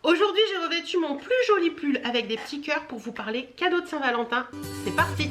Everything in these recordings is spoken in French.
Aujourd'hui, j'ai revêtu mon plus joli pull avec des petits cœurs pour vous parler cadeau de Saint-Valentin. C'est parti!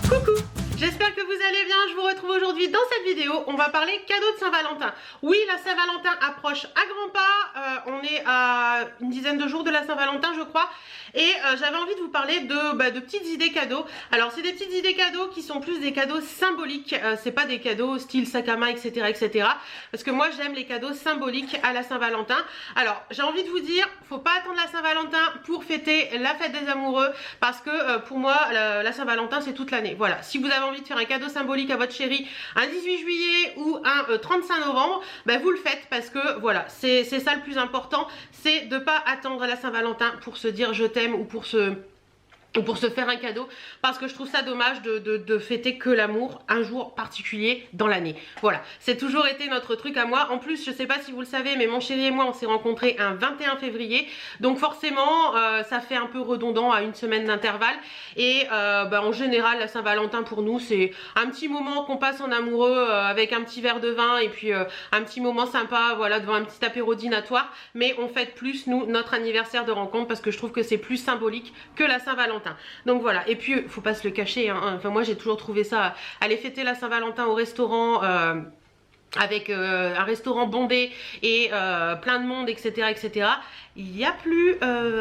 Coucou! J'espère que vous allez bien, je vous retrouve aujourd'hui dans cette vidéo. On va parler cadeau de Saint-Valentin. Oui, la Saint-Valentin approche à grands pas, on est à une dizaine de jours de la Saint-Valentin je crois. Et j'avais envie de vous parler de petites idées cadeaux. Alors c'est des petites idées cadeaux qui sont plus des cadeaux symboliques, c'est pas des cadeaux style sac à main etc. etc. Parce que moi j'aime les cadeaux symboliques à la Saint-Valentin. Alors j'ai envie de vous dire, faut pas attendre la Saint-Valentin pour fêter la fête des amoureux. Parce que pour moi la Saint-Valentin c'est toute l'année. Voilà, si vous avez envie de faire un cadeau symbolique à votre chérie un 18 juillet ou un 35 novembre, ben vous le faites parce que voilà, c'est ça le plus important, c'est de pas attendre la Saint-Valentin pour se dire je t'aime ou pour se faire un cadeau, parce que je trouve ça dommage de fêter que l'amour un jour particulier dans l'année. Voilà, c'est toujours été notre truc à moi. En plus, je sais pas si vous le savez, mais mon chéri et moi on s'est rencontrés un 21 février, donc forcément ça fait un peu redondant à une semaine d'intervalle. Et en général la Saint-Valentin pour nous c'est un petit moment qu'on passe en amoureux avec un petit verre de vin et puis un petit moment sympa, voilà, devant un petit apéro dînatoire. Mais on fête plus nous notre anniversaire de rencontre parce que je trouve que c'est plus symbolique que la Saint-Valentin. Donc voilà, et puis faut pas se le cacher, hein. Enfin moi j'ai toujours trouvé ça, aller fêter la Saint-Valentin au restaurant avec un restaurant bondé et plein de monde etc etc, il y a plus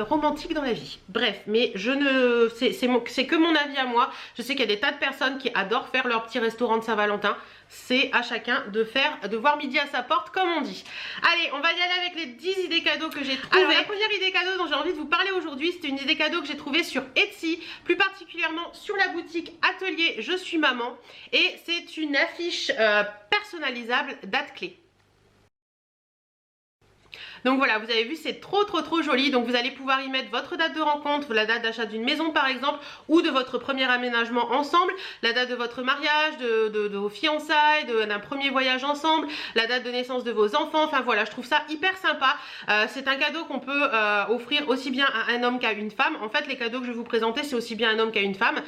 romantique dans la vie. Bref, mais je ne c'est que mon avis à moi. Je sais qu'il y a des tas de personnes qui adorent faire leur petit restaurant de Saint-Valentin. C'est à chacun de voir midi à sa porte comme on dit. Allez, on va y aller avec les 10 idées cadeaux que j'ai trouvées. Alors la première idée cadeau dont j'ai envie de vous parler aujourd'hui, c'est une idée cadeau que j'ai trouvée sur Etsy, plus particulièrement sur la boutique Atelier Je suis maman, et c'est une affiche personnalisable date clé. Donc voilà, vous avez vu, c'est trop joli. Donc vous allez pouvoir y mettre votre date de rencontre, la date d'achat d'une maison par exemple, ou de votre premier aménagement ensemble, la date de votre mariage, de vos fiançailles, d'un premier voyage ensemble, la date de naissance de vos enfants. Enfin voilà, je trouve ça hyper sympa. C'est un cadeau qu'on peut offrir aussi bien à un homme qu'à une femme. En fait, les cadeaux que je vais vous présenter, c'est aussi bien un homme qu'à une femme.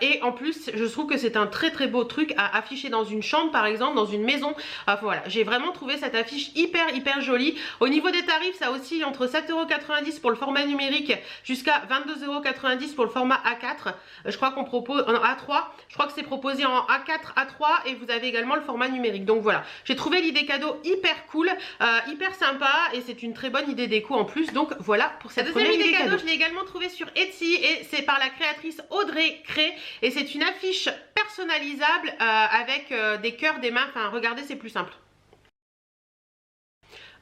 Et en plus, je trouve que c'est un très beau truc à afficher dans une chambre par exemple, dans une maison. Voilà, j'ai vraiment trouvé cette affiche hyper jolie. Au niveau des tarifs, ça oscille entre 7,90 € pour le format numérique jusqu'à 22,90 € pour le format A4. Je crois qu'on propose en A3. Je crois que c'est proposé en A4, A3 et vous avez également le format numérique. Donc voilà, j'ai trouvé l'idée cadeau hyper cool, hyper sympa et c'est une très bonne idée déco en plus. Donc voilà pour cette deuxième idée cadeau. Je l'ai également trouvée sur Etsy et c'est par la créatrice Audrey Cré et c'est une affiche personnalisable avec des cœurs, des mains. Enfin regardez, c'est plus simple.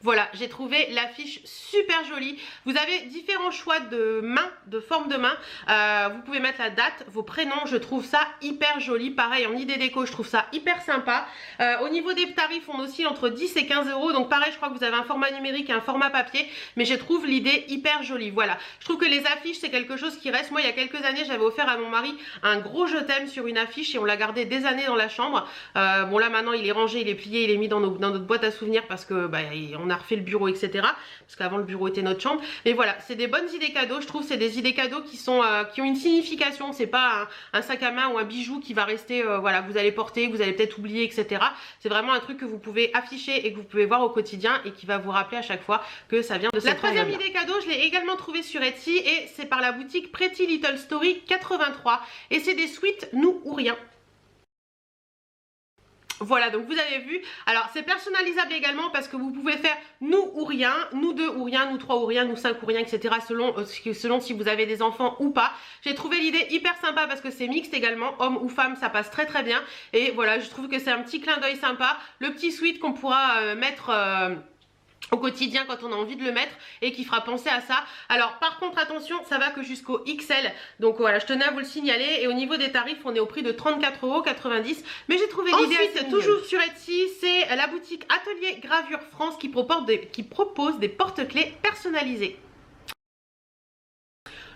Voilà, j'ai trouvé l'affiche super jolie. Vous avez différents choix de mains, de forme de main. Vous pouvez mettre la date, vos prénoms. Je trouve ça hyper joli. Pareil, en idée déco, je trouve ça hyper sympa. Au niveau des tarifs, on oscille entre 10 et 15 €. Donc pareil, je crois que vous avez un format numérique et un format papier. Mais je trouve l'idée hyper jolie. Voilà, je trouve que les affiches, c'est quelque chose qui reste. Moi, il y a quelques années, j'avais offert à mon mari un gros je t'aime sur une affiche et on l'a gardé des années dans la chambre. Bon là, maintenant, il est rangé, il est plié, il est mis dans notre boîte à souvenirs parce que on a refait le bureau etc, parce qu'avant le bureau était notre chambre. Mais voilà, c'est des bonnes idées cadeaux. Je trouve c'est des idées cadeaux qui ont une signification. C'est pas un sac à main ou un bijou qui va rester voilà, vous allez porter, vous allez peut-être oublier etc. C'est vraiment un truc que vous pouvez afficher et que vous pouvez voir au quotidien et qui va vous rappeler à chaque fois que ça vient de cette période. La troisième idée cadeau, je l'ai également trouvée sur Etsy et c'est par la boutique Pretty Little Story 83 et c'est des suites nous ou rien. Voilà, donc vous avez vu, alors c'est personnalisable également parce que vous pouvez faire nous ou rien, nous deux ou rien, nous trois ou rien, nous cinq ou rien, etc. selon si vous avez des enfants ou pas. J'ai trouvé l'idée hyper sympa parce que c'est mixte également, homme ou femme, ça passe très bien. Et voilà, je trouve que c'est un petit clin d'œil sympa, le petit sweat qu'on pourra mettre au quotidien quand on a envie de le mettre et qui fera penser à ça. Alors par contre attention, ça va que jusqu'au XL, donc voilà, je tenais à vous le signaler. Et au niveau des tarifs, on est au prix de 34,90 €, mais j'ai trouvé l'idée assez toujours sur Etsy. C'est la boutique Atelier Gravure France qui propose des porte-clés personnalisés.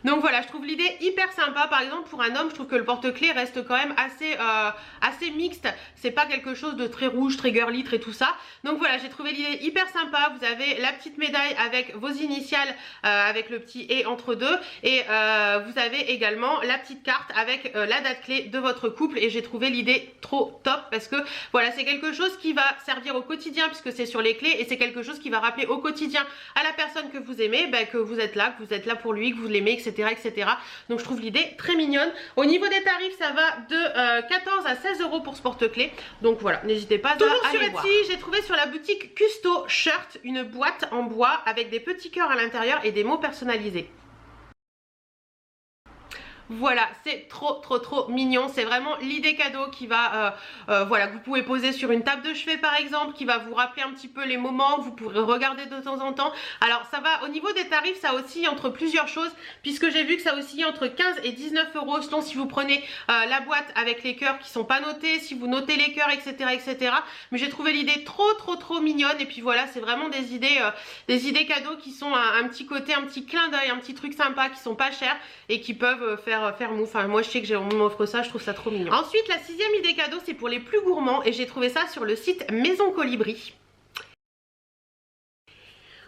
Donc voilà, je trouve l'idée hyper sympa. Par exemple, pour un homme, je trouve que le porte-clés reste quand même assez mixte. C'est pas quelque chose de très rouge, très girly, très tout ça. Donc voilà, j'ai trouvé l'idée hyper sympa. Vous avez la petite médaille avec vos initiales, avec le petit et entre deux. Et vous avez également la petite carte avec la date clé de votre couple. Et j'ai trouvé l'idée trop top parce que voilà, c'est quelque chose qui va servir au quotidien puisque c'est sur les clés. Et c'est quelque chose qui va rappeler au quotidien à la personne que vous aimez, que vous êtes là pour lui, que vous l'aimez, etc. etc. Donc je trouve l'idée très mignonne. Au niveau des tarifs, ça va de 14 à 16 € pour ce porte-clés. Donc voilà, n'hésitez pas à aller voir. Toujours sur Etsy, j'ai trouvé sur la boutique Custo Shirt une boîte en bois avec des petits cœurs à l'intérieur et des mots personnalisés. Voilà, c'est trop mignon. C'est vraiment l'idée cadeau qui va, voilà, que vous pouvez poser sur une table de chevet par exemple, qui va vous rappeler un petit peu les moments que vous pourrez regarder de temps en temps. Alors ça va, au niveau des tarifs, ça oscille entre plusieurs choses, puisque j'ai vu que ça oscille entre 15 et 19 € selon si vous prenez la boîte avec les cœurs qui sont pas notés, si vous notez les cœurs, etc. etc. Mais j'ai trouvé l'idée trop mignonne. Et puis voilà, c'est vraiment des idées cadeaux qui sont un petit côté, un petit clin d'œil, un petit truc sympa, qui sont pas chers et qui peuvent faire mou. Enfin moi je sais que on m'offre ça, je trouve ça trop mignon. Ensuite la 6e idée cadeau, c'est pour les plus gourmands et j'ai trouvé ça sur le site Maison Colibri.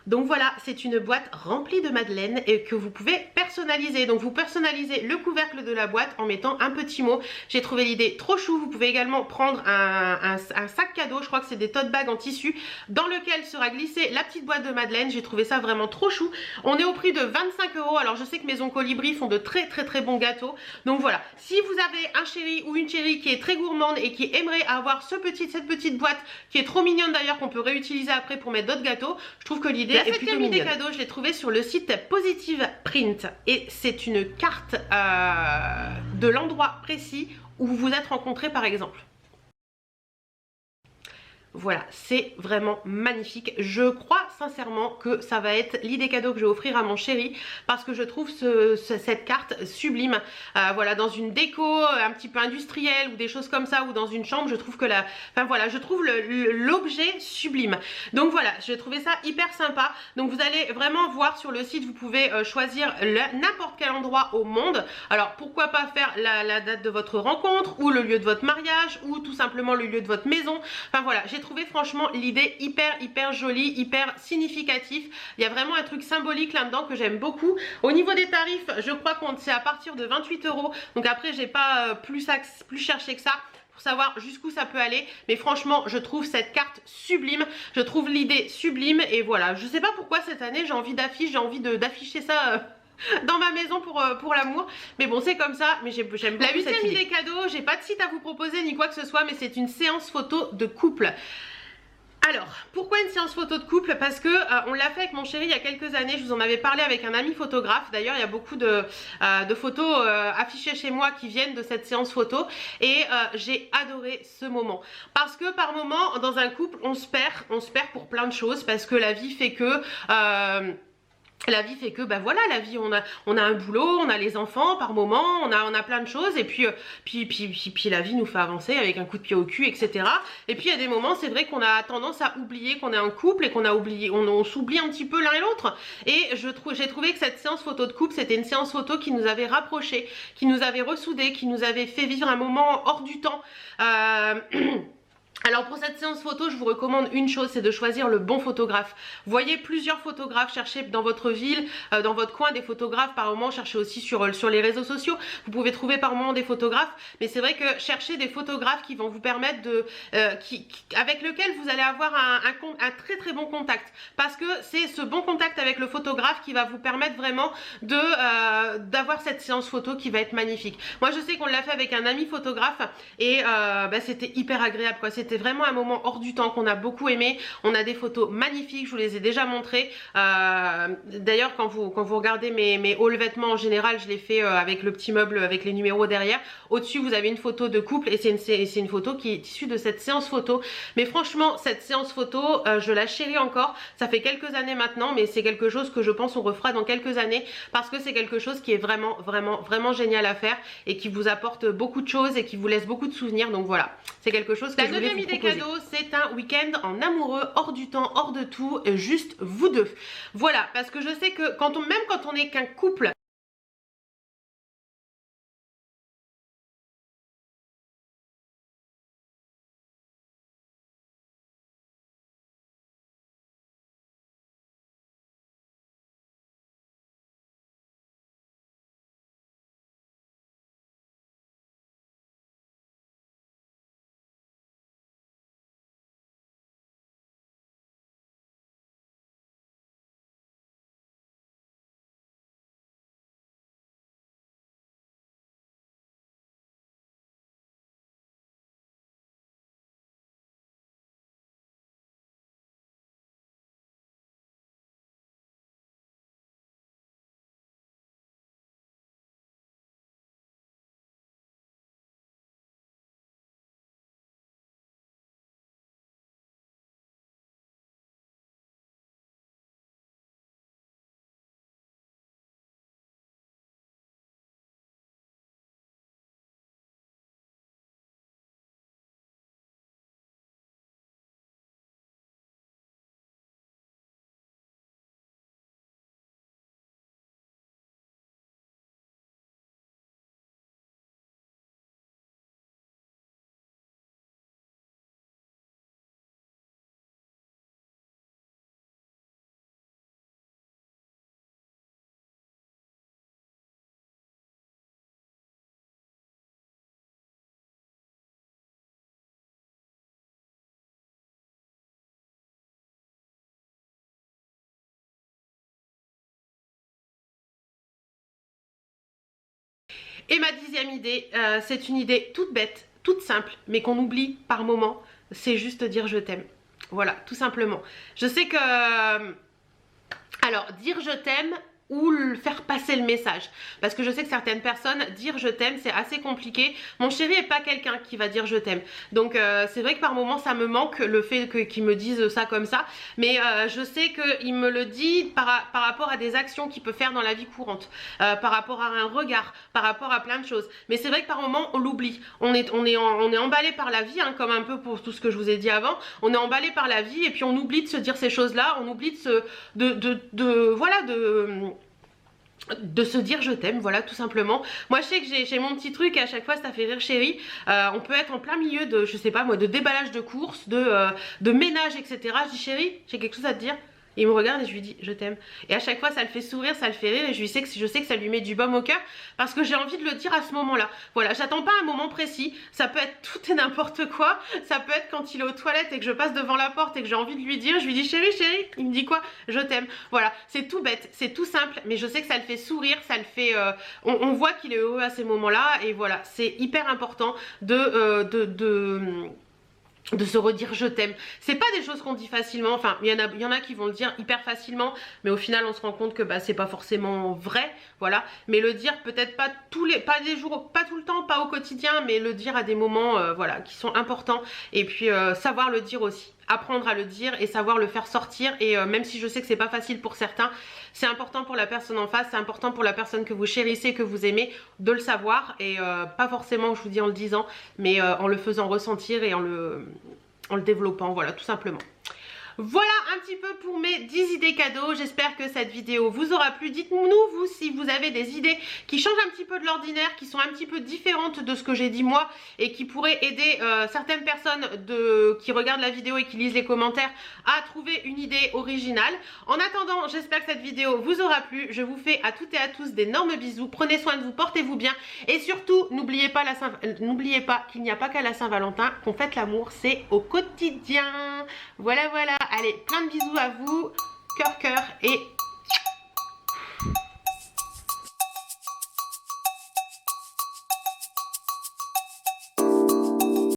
Donc voilà, c'est une boîte remplie de madeleines et que vous pouvez personnaliser. Donc vous personnalisez le couvercle de la boîte en mettant un petit mot. J'ai trouvé l'idée trop chou. Vous pouvez également prendre un sac cadeau, je crois que c'est des tote bags en tissu, dans lequel sera glissée la petite boîte de madeleine. J'ai trouvé ça vraiment trop chou. On est au prix de 25 €. Alors je sais que Maison Colibri font de très bons gâteaux. Donc voilà, si vous avez un chéri ou une chérie qui est très gourmande et qui aimerait avoir cette petite boîte qui est trop mignonne d'ailleurs, qu'on peut réutiliser après pour mettre d'autres gâteaux, je trouve que l'idée est plutôt mignonne. La 7e idée cadeau, je l'ai trouvée sur le site Positive Print et c'est une carte de l'endroit précis où vous vous êtes rencontrés par exemple. Voilà, c'est vraiment magnifique. Je crois sincèrement que ça va être l'idée cadeau que je vais offrir à mon chéri parce que je trouve cette carte sublime. Voilà, dans une déco un petit peu industrielle ou des choses comme ça, ou dans une chambre, je trouve que enfin voilà, je trouve l'objet sublime. Donc voilà, j'ai trouvé ça hyper sympa. Donc vous allez vraiment voir sur le site, vous pouvez choisir n'importe quel endroit au monde. Alors pourquoi pas faire la date de votre rencontre ou le lieu de votre mariage ou tout simplement le lieu de votre maison. Enfin voilà, j'ai trouvé franchement l'idée hyper jolie, hyper significatif. Il y a vraiment un truc symbolique là-dedans que j'aime beaucoup. Au niveau des tarifs, je crois qu'on c'est à partir de 28 €. Donc après, j'ai pas plus cherché que ça pour savoir jusqu'où ça peut aller, mais franchement je trouve cette carte sublime, je trouve l'idée sublime. Et voilà, je sais pas pourquoi cette année j'ai envie d'afficher ça dans ma maison pour l'amour, mais bon c'est comme ça. Mais j'aime beaucoup cette idée. La 8e idée cadeau, j'ai pas de site à vous proposer ni quoi que ce soit, mais c'est une séance photo de couple. Alors, pourquoi une séance photo de couple? Parce que on l'a fait avec mon chéri il y a quelques années, je vous en avais parlé avec un ami photographe. D'ailleurs, il y a beaucoup de photos affichées chez moi qui viennent de cette séance photo. Et j'ai adoré ce moment. Parce que par moment, dans un couple, on se perd pour plein de choses. Parce que la vie fait que... bah voilà, la vie, on a un boulot, on a les enfants par moment, on a plein de choses, et puis la vie nous fait avancer avec un coup de pied au cul, etc. Et puis il y a des moments, c'est vrai qu'on a tendance à oublier qu'on est un couple et on s'oublie un petit peu l'un et l'autre. Et j'ai trouvé que cette séance photo de couple, c'était une séance photo qui nous avait rapprochés, qui nous avait ressoudés, qui nous avait fait vivre un moment hors du temps. Alors pour cette séance photo, je vous recommande une chose, c'est de choisir le bon photographe. Voyez plusieurs photographes, cherchez dans votre ville, dans votre coin des photographes par moment, cherchez aussi sur les réseaux sociaux. Vous pouvez trouver par moment des photographes, mais c'est vrai que cherchez des photographes qui vont vous permettre avec lequel vous allez avoir un très bon contact. Parce que c'est ce bon contact avec le photographe qui va vous permettre vraiment d'avoir cette séance photo qui va être magnifique. Moi je sais qu'on l'a fait avec un ami photographe et c'était hyper agréable quoi. C'était vraiment un moment hors du temps qu'on a beaucoup aimé. On a des photos magnifiques, je vous les ai déjà montrées. D'ailleurs quand vous regardez mes hauls vêtements en général, je les fais avec le petit meuble avec les numéros derrière. Au-dessus vous avez une photo de couple et c'est une photo qui est issue de cette séance photo. Mais franchement cette séance photo, je la chéris encore. Ça fait quelques années maintenant, mais c'est quelque chose que je pense on refera dans quelques années. Parce que c'est quelque chose qui est vraiment génial à faire et qui vous apporte beaucoup de choses et qui vous laisse beaucoup de souvenirs. Donc voilà, c'est quelque chose que je voulais vous proposer. La 9e idée cadeau, c'est un week-end en amoureux, hors du temps, hors de tout, juste vous deux. Voilà, parce que je sais que même quand on est qu'un couple Et ma 10e idée, c'est une idée toute bête, toute simple, mais qu'on oublie par moment, c'est juste dire je t'aime. Voilà, tout simplement. Je sais que... alors, dire je t'aime ou faire passer le message, parce que je sais que certaines personnes, dire je t'aime c'est assez compliqué. Mon chéri est pas quelqu'un qui va dire je t'aime, donc c'est vrai que par moments ça me manque le fait qu'ils me disent ça comme ça, mais je sais qu'il me le dit par rapport à des actions qu'il peut faire dans la vie courante, par rapport à un regard, par rapport à plein de choses, mais c'est vrai que par moments on l'oublie, on est emballé par la vie, hein, comme un peu pour tout ce que je vous ai dit avant, on est emballé par la vie et puis on oublie de se dire ces choses là, on oublie de se dire je t'aime, voilà, tout simplement. Moi je sais que j'ai mon petit truc et à chaque fois ça fait rire chéri. On peut être en plein milieu de, je sais pas moi, de déballage de courses, de ménage, etc. Je dis chéri, j'ai quelque chose à te dire. Et il me regarde et je lui dis je t'aime. Et à chaque fois ça le fait sourire, ça le fait rire et je sais que ça lui met du baume au cœur parce que j'ai envie de le dire à ce moment-là. Voilà, j'attends pas un moment précis, ça peut être tout et n'importe quoi. Ça peut être quand il est aux toilettes et que je passe devant la porte et que j'ai envie de lui dire, je lui dis chéri, chéri, il me dit quoi? Je t'aime. Voilà, c'est tout bête, c'est tout simple, mais je sais que ça le fait sourire, ça le fait... on voit qu'il est heureux à ces moments-là et voilà, c'est hyper important de se redire je t'aime. C'est pas des choses qu'on dit facilement, enfin il y en a qui vont le dire hyper facilement, mais au final on se rend compte que bah, c'est pas forcément vrai, voilà, mais le dire peut-être pas pas des jours, pas tout le temps, pas au quotidien, mais le dire à des moments voilà, qui sont importants, et puis savoir le dire aussi, apprendre à le dire et savoir le faire sortir, et même si je sais que c'est pas facile pour certains, c'est important pour la personne en face, c'est important pour la personne que vous chérissez, que vous aimez, de le savoir, et pas forcément je vous dis en le disant, mais en le faisant ressentir et en le développant, voilà, tout simplement. Voilà un petit peu pour mes 10 idées cadeaux, j'espère que cette vidéo vous aura plu. Dites-nous vous si vous avez des idées qui changent un petit peu de l'ordinaire, qui sont un petit peu différentes de ce que j'ai dit moi et qui pourraient aider certaines personnes qui regardent la vidéo et qui lisent les commentaires à trouver une idée originale. En attendant, j'espère que cette vidéo vous aura plu. Je vous fais à toutes et à tous d'énormes bisous, prenez soin de vous, portez-vous bien et surtout n'oubliez pas qu'il n'y a pas qu'à la Saint-Valentin qu'on fête l'amour, c'est au quotidien. Voilà, voilà. Allez, plein de bisous à vous, cœur, cœur et